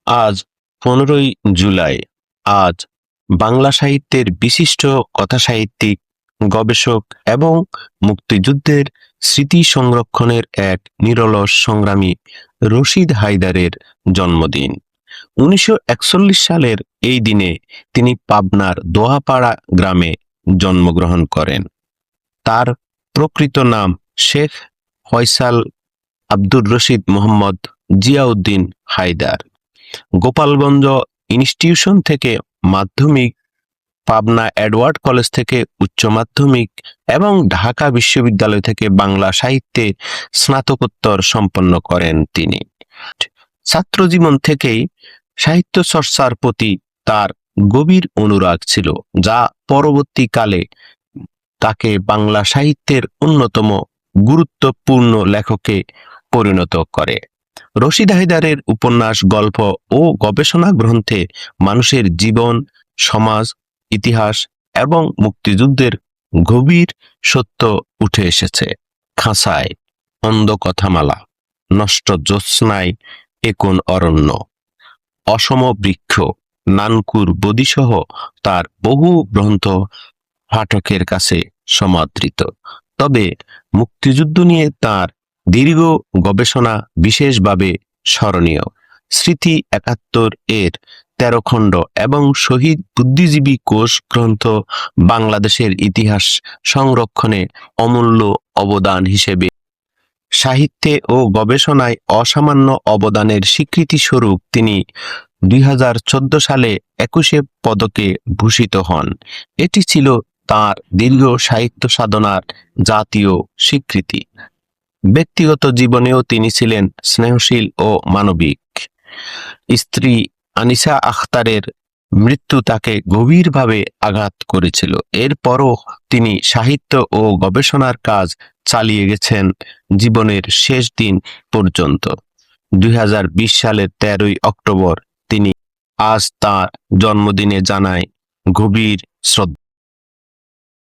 আজ 15ই জুলাই। আজ বাংলা সাহিত্যের বিশিষ্ট কথাসাহিত্যিক, গবেষক এবং মুক্তিযুদ্ধের স্মৃতি সংরক্ষণের এক নিরলস সংগ্রামী রশিদ হায়দারের জন্মদিন। 1941 সালের এই দিনে তিনি পাবনার দোহাপাড়া গ্রামে জন্মগ্রহণ করেন। তার প্রকৃত নাম শেখ ফয়সাল আব্দুর রশিদ মোহাম্মদ জিয়াউদ্দিন হায়দার। গোপালগঞ্জ ইনস্টিটিউশন থেকে মাধ্যমিক, পাবনা এডওয়ার্ড কলেজ থেকে উচ্চ মাধ্যমিক এবং ঢাকা বিশ্ববিদ্যালয় থেকে বাংলা সাহিত্যে স্নাতকোত্তর সম্পন্ন করেন তিনি। ছাত্রজীবন থেকেই সাহিত্য চর্চার প্রতি তার গভীর অনুরাগ ছিল, যা পরবর্তীকালে তাকে বাংলা সাহিত্যের অন্যতম গুরুত্বপূর্ণ লেখকে পরিণত করে। রশিদ হায়দারের উপন্যাস, গল্প ও গবেষণা গ্রন্থে মানুষের জীবন, সমাজ, ইতিহাস এবং মুক্তিযুদ্ধের গভীর সত্য উঠে এসেছে। খাঁচায়, অন্ধ কথামালা, নষ্ট জ্যোৎস্নায়, একন অরণ্য, অসম বৃক্ষ, নানকুর বদিসহ তার বহু গ্রন্থ পাঠকের কাছে সমাদৃত। তবে মুক্তিযুদ্ধ নিয়ে তার দীর্ঘ গবেষণা বিশেষভাবে স্মরণীয়। স্মৃতি 71 এর 13 খণ্ড এবং শহীদ বুদ্ধিজীবী কোষ গ্রন্থ বাংলাদেশের ইতিহাস সংরক্ষণে অমূল্য অবদান হিসেবে সাহিত্যে ও গবেষণায় অসামান্য অবদানের স্বীকৃতি স্বরূপ তিনি 2014 সালে 21 পদকে ভূষিত হন। এটি ছিল তার দীর্ঘ সাহিত্য সাধনার জাতীয় স্বীকৃতি। ব্যক্তিগত জীবনেও তিনি ছিলেন স্নেহশীল ও মানবিক। স্ত্রী আনিসা আখতারের মৃত্যু তাকে গভীরভাবে আঘাত করেছিল। এরপরও তিনি সাহিত্য ও গবেষণার কাজ চালিয়ে গেছেন জীবনের শেষ দিন পর্যন্ত। 2020 সালের 13ই অক্টোবর তিনি আজ তাঁর জন্মদিনে জানায় গভীর শ্রদ্ধা।